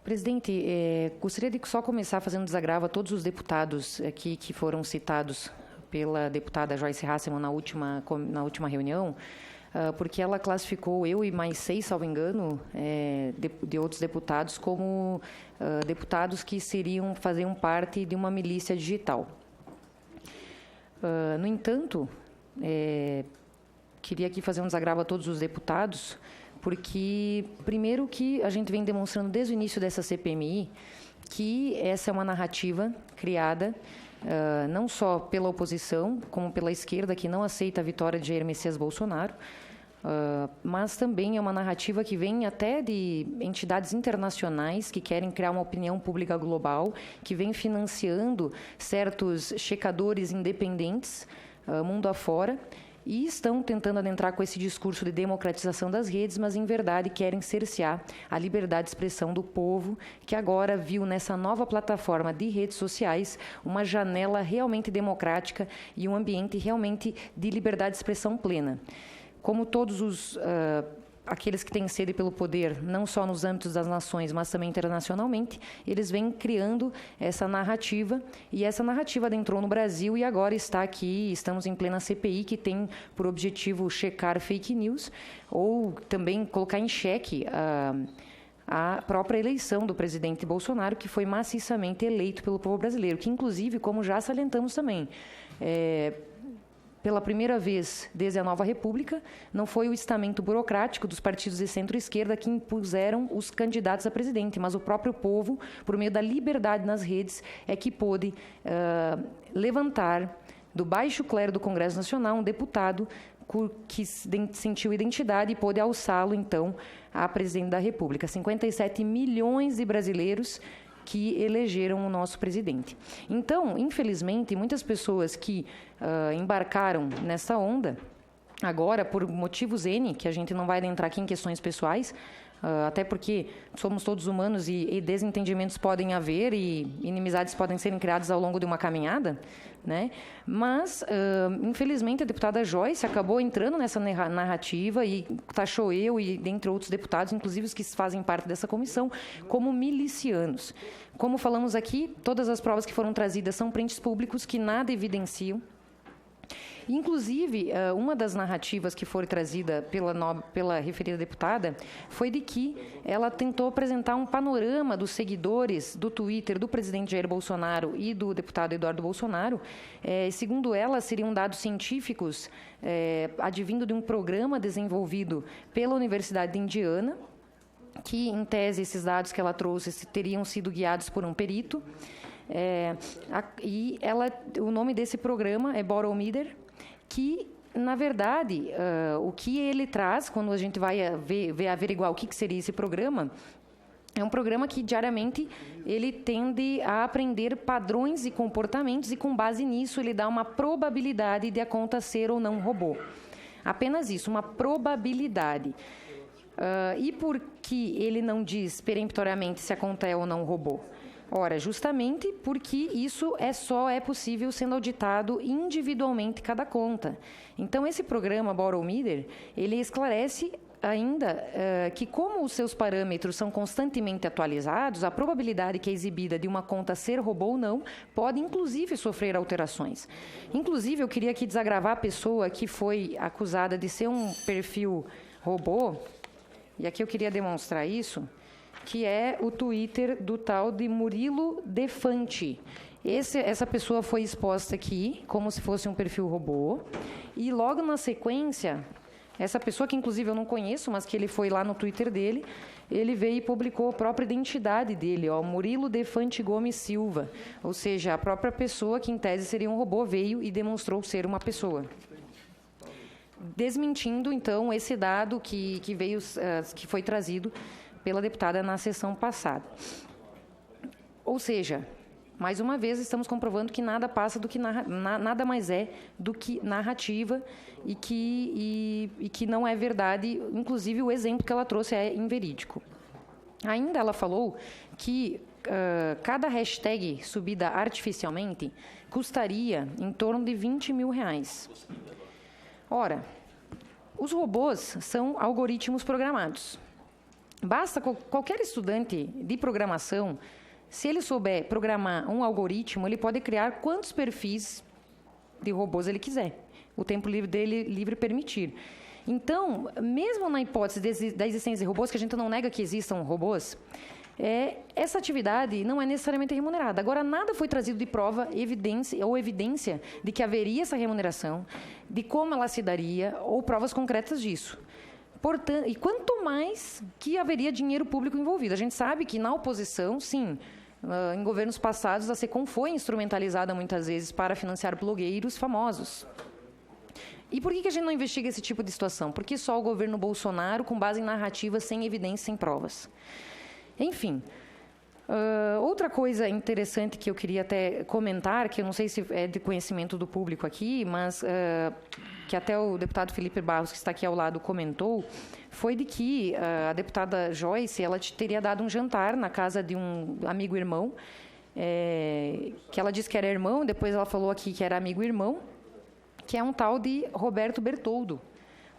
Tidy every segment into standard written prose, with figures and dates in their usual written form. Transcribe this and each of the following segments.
Presidente, gostaria de só começar fazendo desagravo a todos os deputados aqui que foram citados pela deputada Joyce Hasselmann na última reunião, porque ela classificou eu e mais 6, salvo engano, de outros deputados como deputados que faziam parte de uma milícia digital. No entanto, queria aqui fazer um desagravo a todos os deputados, porque, primeiro, que a gente vem demonstrando desde o início dessa CPMI que essa é uma narrativa criada não só pela oposição, como pela esquerda, que não aceita a vitória de Jair Messias Bolsonaro, mas também é uma narrativa que vem até de entidades internacionais que querem criar uma opinião pública global, que vem financiando certos checadores independentes mundo afora, e estão tentando adentrar com esse discurso de democratização das redes, mas, em verdade, querem cercear a liberdade de expressão do povo, que agora viu nessa nova plataforma de redes sociais uma janela realmente democrática e um ambiente realmente de liberdade de expressão plena. Como todos aqueles que têm sede pelo poder, não só nos âmbitos das nações, mas também internacionalmente, eles vêm criando essa narrativa, e essa narrativa adentrou no Brasil e agora está aqui, estamos em plena CPI, que tem por objetivo checar fake news, ou também colocar em xeque a própria eleição do presidente Bolsonaro, que foi maciçamente eleito pelo povo brasileiro, que, inclusive, como já salientamos também, pela primeira vez desde a nova República, não foi o estamento burocrático dos partidos de centro-esquerda que impuseram os candidatos a presidente, mas o próprio povo, por meio da liberdade nas redes, é que pôde levantar do baixo clero do Congresso Nacional um deputado que sentiu identidade e pôde alçá-lo, então, a presidente da República. 57 milhões de brasileiros que elegeram o nosso presidente. Então, infelizmente, muitas pessoas que embarcaram nessa onda, agora, por motivos N, que a gente não vai adentrar aqui em questões pessoais, até porque somos todos humanos e desentendimentos podem haver e inimizades podem serem criadas ao longo de uma caminhada, né? Mas, infelizmente, a deputada Joyce acabou entrando nessa narrativa e taxou eu e, dentre outros deputados, inclusive os que fazem parte dessa comissão, como milicianos. Como falamos aqui, todas as provas que foram trazidas são prints públicos que nada evidenciam. Inclusive, uma das narrativas que foi trazida pela referida deputada foi de que ela tentou apresentar um panorama dos seguidores do Twitter do presidente Jair Bolsonaro e do deputado Eduardo Bolsonaro. Segundo ela, seriam dados científicos advindo de um programa desenvolvido pela Universidade de Indiana, que, em tese, esses dados que ela trouxe teriam sido guiados por um perito. O nome desse programa é Borometer, que, na verdade, o que ele traz, quando a gente vai averiguar o que seria esse programa, é um programa que, diariamente, ele tende a aprender padrões e comportamentos e, com base nisso, ele dá uma probabilidade de a conta ser ou não robô. Apenas isso, uma probabilidade. E por que ele não diz peremptoriamente se a conta é ou não robô? Ora, justamente porque isso só é possível sendo auditado individualmente cada conta. Então, esse programa Borometer, ele esclarece ainda que, como os seus parâmetros são constantemente atualizados, a probabilidade que é exibida de uma conta ser robô ou não pode, inclusive, sofrer alterações. Inclusive, eu queria aqui desagravar a pessoa que foi acusada de ser um perfil robô, e aqui eu queria demonstrar isso, que é o Twitter do tal de Murilo Defante. Essa pessoa foi exposta aqui como se fosse um perfil robô, e logo na sequência, essa pessoa, que inclusive eu não conheço, mas que ele foi lá no Twitter dele, ele veio e publicou a própria identidade dele, Murilo Defante Gomes Silva, ou seja, a própria pessoa que em tese seria um robô veio e demonstrou ser uma pessoa. Desmentindo, então, esse dado que foi trazido pela deputada na sessão passada. Ou seja, mais uma vez estamos comprovando que nada passa do que nada mais é do que narrativa e que não é verdade. Inclusive, o exemplo que ela trouxe é inverídico. Ainda ela falou que cada hashtag subida artificialmente custaria em torno de R$20 mil. Ora, os robôs são algoritmos programados. Basta qualquer estudante de programação, se ele souber programar um algoritmo, ele pode criar quantos perfis de robôs ele quiser. O tempo livre dele livre permitir. Então, mesmo na hipótese da existência de robôs, que a gente não nega que existam robôs, essa atividade não é necessariamente remunerada. Agora, nada foi trazido de prova, evidência de que haveria essa remuneração, de como ela se daria, ou provas concretas disso. Portanto, e quanto mais que haveria dinheiro público envolvido. A gente sabe que na oposição, sim, em governos passados, a SECOM foi instrumentalizada muitas vezes para financiar blogueiros famosos. E por que a gente não investiga esse tipo de situação? Porque só o governo Bolsonaro, com base em narrativas, sem evidência, sem provas. Enfim, outra coisa interessante que eu queria até comentar, que eu não sei se é de conhecimento do público aqui, mas que até o deputado Felipe Barros, que está aqui ao lado, comentou, foi de que a deputada Joyce, ela teria dado um jantar na casa de um amigo-irmão, que ela disse que era irmão, depois ela falou aqui que era amigo-irmão, que é um tal de Roberto Bertoldo.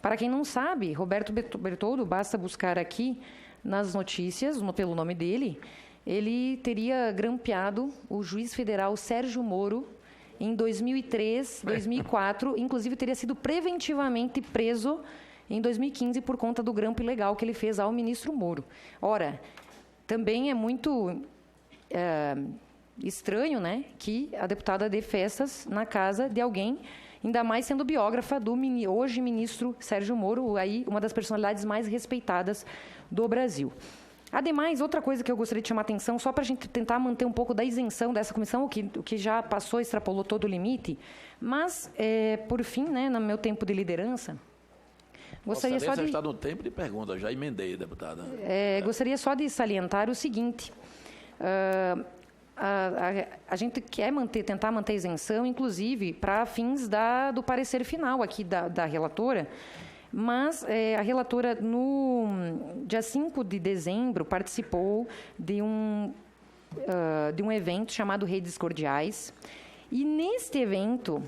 Para quem não sabe, Roberto Bertoldo, basta buscar aqui nas notícias, pelo nome dele, ele teria grampeado o juiz federal Sérgio Moro em 2003, 2004, inclusive teria sido preventivamente preso em 2015 por conta do grampo ilegal que ele fez ao ministro Moro. Ora, também é muito estranho, né, que a deputada dê festas na casa de alguém, ainda mais sendo biógrafa do hoje ministro Sérgio Moro, aí uma das personalidades mais respeitadas do Brasil. Ademais, outra coisa que eu gostaria de chamar a atenção, só para a gente tentar manter um pouco da isenção dessa comissão, o que já passou, extrapolou todo o limite, mas, por fim, né, no meu tempo de liderança, gostaria só de... está no tempo de pergunta, já emendei, deputada. Gostaria só de salientar o seguinte... A gente quer tentar manter a isenção, inclusive, para fins do parecer final aqui da relatora, mas a relatora, no dia 5 de dezembro, participou de um evento chamado Redes Cordiais, e neste evento,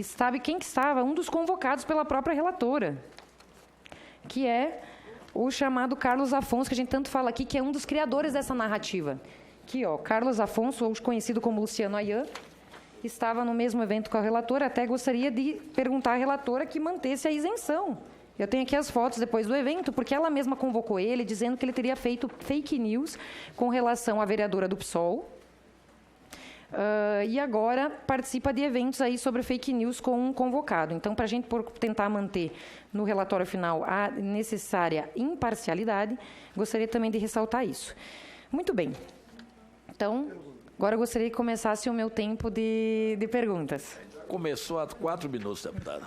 sabe quem que estava? Um dos convocados pela própria relatora, que é o chamado Carlos Afonso, que a gente tanto fala aqui, que é um dos criadores dessa narrativa. Aqui, ó, Carlos Afonso, ou conhecido como Luciano Ayan, estava no mesmo evento com a relatora. Até gostaria de perguntar à relatora que mantesse a isenção. Eu tenho aqui as fotos depois do evento, porque ela mesma convocou ele, dizendo que ele teria feito fake news com relação à vereadora do PSOL. E agora participa de eventos aí sobre fake news com um convocado. Então, para a gente tentar manter no relatório final a necessária imparcialidade, gostaria também de ressaltar isso. Muito bem. Então, agora eu gostaria que começasse o meu tempo de perguntas. Começou há 4 minutos, deputada.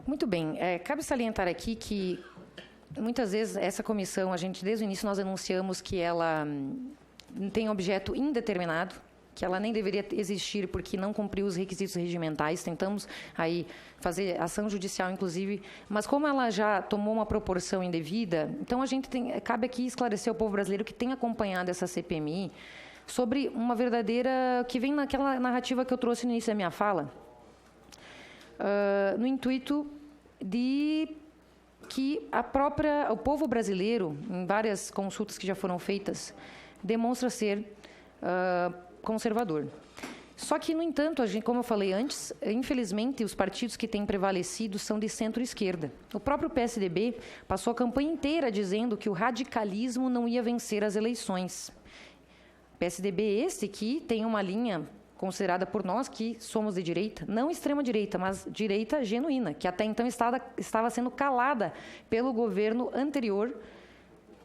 Muito bem. Cabe salientar aqui que, muitas vezes, essa comissão, desde o início, nós anunciamos que ela tem objeto indeterminado, que ela nem deveria existir porque não cumpriu os requisitos regimentais. Tentamos aí fazer ação judicial, inclusive, mas como ela já tomou uma proporção indevida, então cabe aqui esclarecer ao povo brasileiro que tem acompanhado essa CPMI sobre uma verdadeira... que vem naquela narrativa que eu trouxe no início da minha fala, no intuito de que o povo brasileiro, em várias consultas que já foram feitas, demonstra ser conservador. Só que, no entanto, como eu falei antes, infelizmente, os partidos que têm prevalecido são de centro-esquerda. O próprio PSDB passou a campanha inteira dizendo que o radicalismo não ia vencer as eleições. PSDB esse que tem uma linha considerada por nós que somos de direita, não extrema-direita, mas direita genuína, que até então estava sendo calada pelo governo anterior,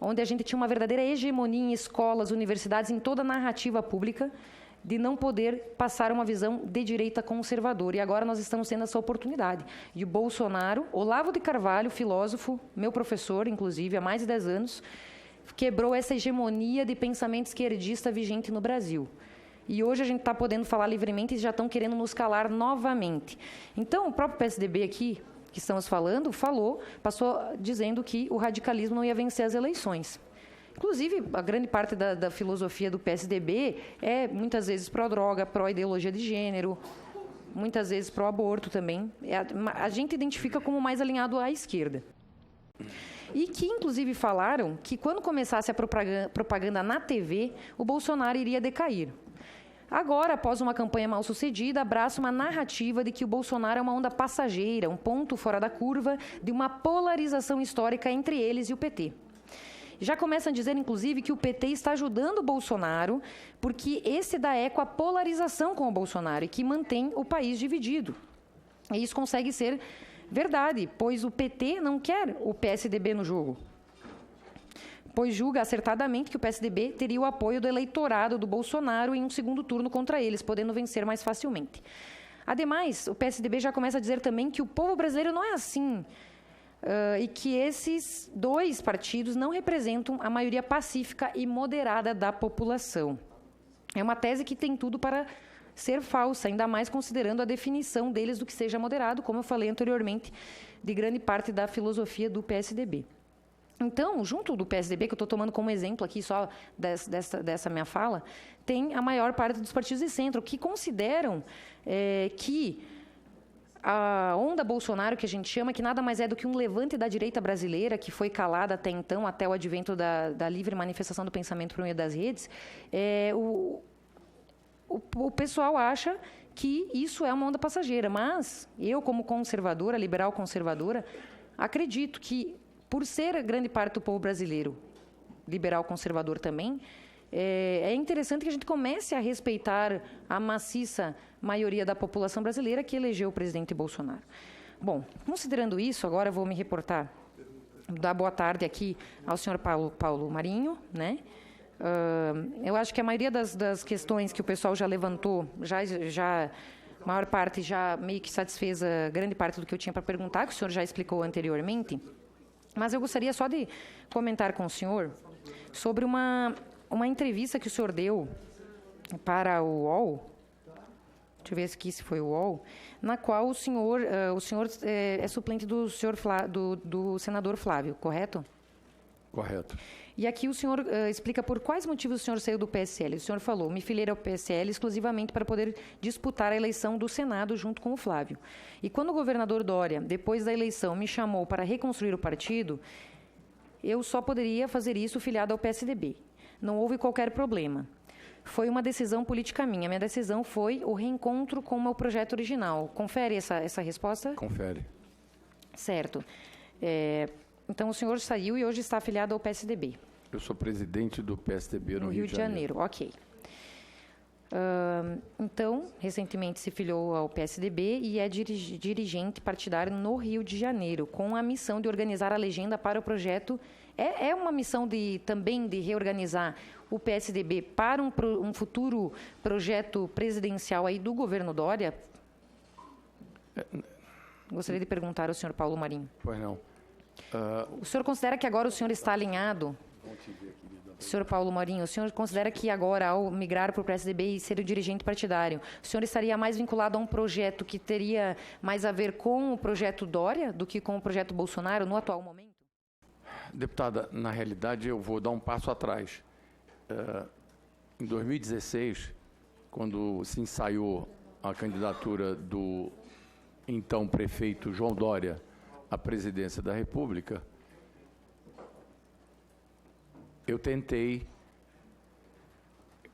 onde a gente tinha uma verdadeira hegemonia em escolas, universidades, em toda a narrativa pública, de não poder passar uma visão de direita conservadora. E agora nós estamos tendo essa oportunidade. E o Bolsonaro, Olavo de Carvalho, filósofo, meu professor, inclusive, há mais de 10 anos, quebrou essa hegemonia de pensamento esquerdista vigente no Brasil. E hoje a gente está podendo falar livremente e já estão querendo nos calar novamente. Então, o próprio PSDB aqui, que estamos falando, passou dizendo que o radicalismo não ia vencer as eleições. Inclusive, a grande parte da filosofia do PSDB é, muitas vezes, pró-droga, pró-ideologia de gênero, muitas vezes pró-aborto também. A gente identifica como mais alinhado à esquerda. E que, inclusive, falaram que quando começasse a propaganda na TV, o Bolsonaro iria decair. Agora, após uma campanha mal sucedida, abraça uma narrativa de que o Bolsonaro é uma onda passageira, um ponto fora da curva de uma polarização histórica entre eles e o PT. Já começam a dizer, inclusive, que o PT está ajudando o Bolsonaro porque esse dá eco à polarização com o Bolsonaro e que mantém o país dividido. E isso consegue ser verdade, pois o PT não quer o PSDB no jogo, pois julga acertadamente que o PSDB teria o apoio do eleitorado do Bolsonaro em um segundo turno contra eles, podendo vencer mais facilmente. Ademais, o PSDB já começa a dizer também que o povo brasileiro não é assim, e que esses dois partidos não representam a maioria pacífica e moderada da população. É uma tese que tem tudo para ser falsa, ainda mais considerando a definição deles do que seja moderado, como eu falei anteriormente, de grande parte da filosofia do PSDB. Então, junto do PSDB, que eu estou tomando como exemplo aqui só dessa minha fala, tem a maior parte dos partidos de centro, que consideram que a onda Bolsonaro, que a gente chama, que nada mais é do que um levante da direita brasileira, que foi calada até então, até o advento da livre manifestação do pensamento por meio das redes, o pessoal acha que isso é uma onda passageira. Mas eu, como conservadora, liberal conservadora, acredito que, por ser grande parte do povo brasileiro liberal conservador também, é interessante que a gente comece a respeitar a maciça maioria da população brasileira que elegeu o presidente Bolsonaro. Bom, considerando isso, agora eu vou me reportar, dar boa tarde aqui ao senhor Paulo Marinho, né? Eu acho que a maioria das questões que o pessoal já levantou, a maior parte já meio que satisfez a grande parte do que eu tinha para perguntar, que o senhor já explicou anteriormente. Mas eu gostaria só de comentar com o senhor sobre uma entrevista que o senhor deu para o UOL, deixa eu ver aqui se foi o UOL, na qual o senhor é suplente do do senador Flávio, correto? Correto. E aqui o senhor explica por quais motivos o senhor saiu do PSL. O senhor falou, me filiei ao PSL exclusivamente para poder disputar a eleição do Senado junto com o Flávio. E quando o governador Dória, depois da eleição, me chamou para reconstruir o partido, eu só poderia fazer isso filiado ao PSDB. Não houve qualquer problema. Foi uma decisão política minha. Minha decisão foi o reencontro com o meu projeto original. Confere essa resposta? Confere. Certo. Então, o senhor saiu e hoje está afiliado ao PSDB. Eu sou presidente do PSDB no Rio de Janeiro. Ok. Então, recentemente se filiou ao PSDB e é dirigente partidário no Rio de Janeiro, com a missão de organizar a legenda para o projeto. É uma missão também de reorganizar o PSDB para um futuro projeto presidencial aí do governo Dória? Gostaria de perguntar ao senhor Paulo Marinho. Pois não. O senhor considera que agora o senhor está alinhado? Senhor Paulo Marinho, o senhor considera que agora, ao migrar para o PSDB e ser o dirigente partidário, o senhor estaria mais vinculado a um projeto que teria mais a ver com o projeto Dória do que com o projeto Bolsonaro no atual momento? Deputada, na realidade eu vou dar um passo atrás. Em 2016, quando se ensaiou a candidatura do então prefeito João Dória à presidência da República, eu tentei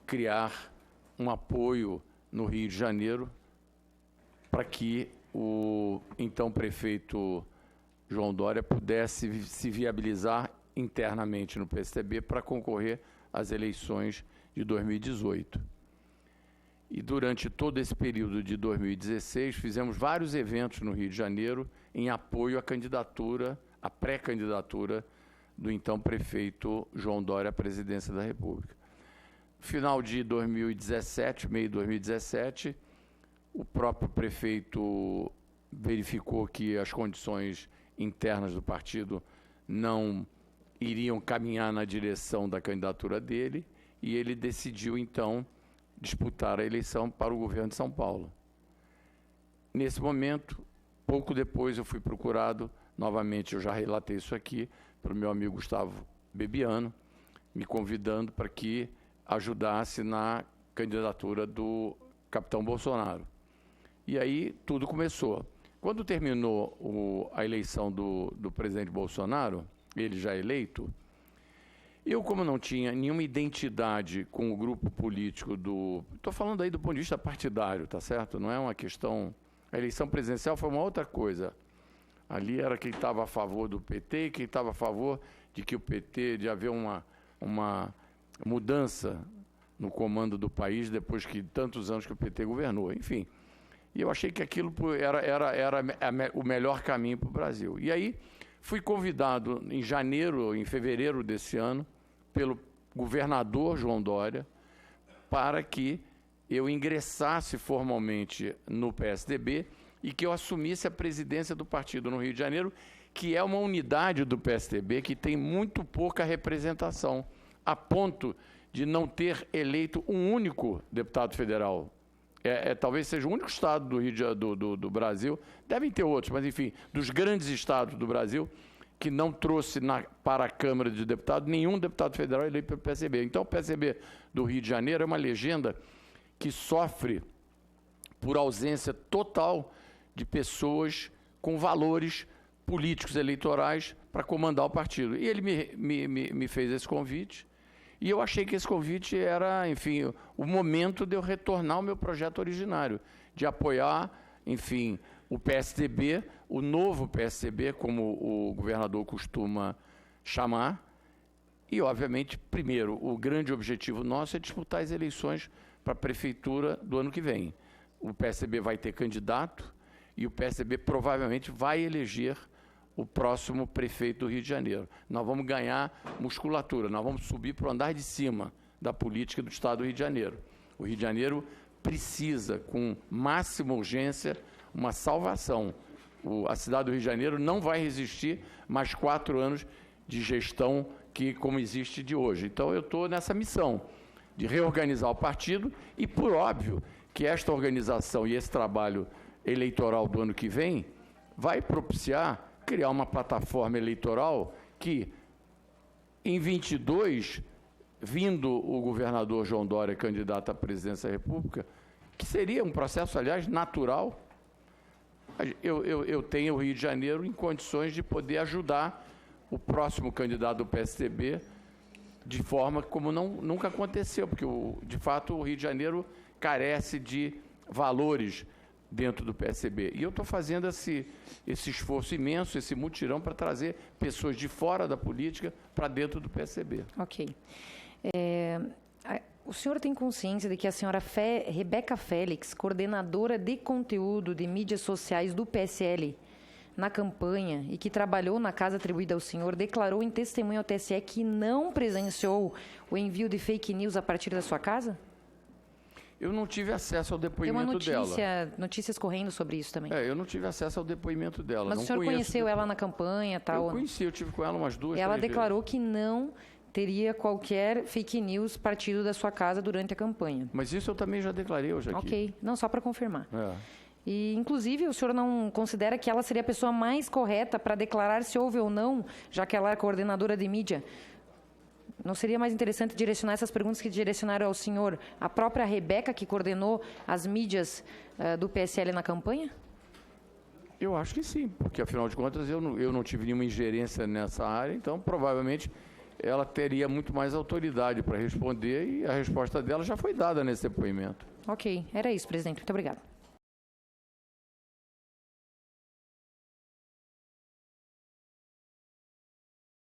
criar um apoio no Rio de Janeiro para que o então prefeito João Dória pudesse se viabilizar internamente no PSDB para concorrer às eleições de 2018. E durante todo esse período de 2016, fizemos vários eventos no Rio de Janeiro em apoio à candidatura, à pré-candidatura do então prefeito João Dória à presidência da República. No final de 2017, meio de 2017, o próprio prefeito verificou que as condições internas do partido não iriam caminhar na direção da candidatura dele e ele decidiu, então, disputar a eleição para o governo de São Paulo. Nesse momento, pouco depois, eu fui procurado, novamente, eu já relatei isso aqui, pelo meu amigo Gustavo Bebiano, me convidando para que ajudasse na candidatura do capitão Bolsonaro. E aí tudo começou. Quando terminou a eleição do presidente Bolsonaro, ele já eleito, eu, como não tinha nenhuma identidade com o grupo político estou falando aí do ponto de vista partidário, tá certo? Não é uma questão... A eleição presidencial foi uma outra coisa. Ali era quem estava a favor do PT e quem estava a favor de que o PT, de haver uma mudança no comando do país depois que tantos anos que o PT governou. Enfim, e eu achei que aquilo era o melhor caminho para o Brasil. E aí fui convidado em fevereiro desse ano, pelo governador João Dória, para que eu ingressasse formalmente no PSDB e que eu assumisse a presidência do partido no Rio de Janeiro, que é uma unidade do PSDB que tem muito pouca representação, a ponto de não ter eleito um único deputado federal. Talvez seja o único estado do Brasil, devem ter outros, mas enfim, dos grandes estados do Brasil, que não trouxe para a Câmara de Deputados nenhum deputado federal eleito pelo PSDB. Então, o PSDB do Rio de Janeiro é uma legenda que sofre por ausência total de pessoas com valores políticos eleitorais para comandar o partido. E ele me fez esse convite, e eu achei que esse convite era, enfim, o momento de eu retornar ao meu projeto originário, de apoiar, enfim, o PSDB, o novo PSDB, como o governador costuma chamar. E, obviamente, primeiro, o grande objetivo nosso é disputar as eleições para a prefeitura do ano que vem. O PSDB vai ter candidato e o PSDB provavelmente vai eleger o próximo prefeito do Rio de Janeiro. Nós vamos ganhar musculatura, nós vamos subir para o andar de cima da política do Estado do Rio de Janeiro. O Rio de Janeiro precisa, com máxima urgência, uma salvação. A cidade do Rio de Janeiro não vai resistir mais 4 anos de gestão como existe de hoje. Então, eu estou nessa missão de reorganizar o partido e, por óbvio, que esta organização e esse trabalho eleitoral do ano que vem vai propiciar criar uma plataforma eleitoral que, em 22, vindo o governador João Dória candidato à presidência da República, que seria um processo, aliás, natural, eu tenho o Rio de Janeiro em condições de poder ajudar o próximo candidato do PSDB de forma como nunca aconteceu, porque, de fato, o Rio de Janeiro carece de valores dentro do PSDB. E eu estou fazendo esse esforço imenso, esse mutirão para trazer pessoas de fora da política para dentro do PSDB. Ok. O senhor tem consciência de que a senhora Rebeca Félix, coordenadora de conteúdo de mídias sociais do PSL na campanha e que trabalhou na casa atribuída ao senhor, declarou em testemunho ao TSE que não presenciou o envio de fake news a partir da sua casa? Eu não tive acesso ao depoimento dela. Tem notícias correndo sobre isso também. Eu não tive acesso ao depoimento dela. Mas não o senhor conheceu ela na campanha? Tal? Eu conheci, eu tive com ela umas 2, 3 vezes. Ela declarou que não teria qualquer fake news partido da sua casa durante a campanha. Mas isso eu também já declarei hoje aqui. Ok, não, só para confirmar. E, inclusive, o senhor não considera que ela seria a pessoa mais correta para declarar se houve ou não, já que ela é coordenadora de mídia? Não seria mais interessante direcionar essas perguntas que direcionaram ao senhor a própria Rebeca, que coordenou as mídias do PSL na campanha? Eu acho que sim, porque, afinal de contas, eu não tive nenhuma ingerência nessa área, então, provavelmente, ela teria muito mais autoridade para responder e a resposta dela já foi dada nesse depoimento. Ok, era isso, presidente. Muito obrigado.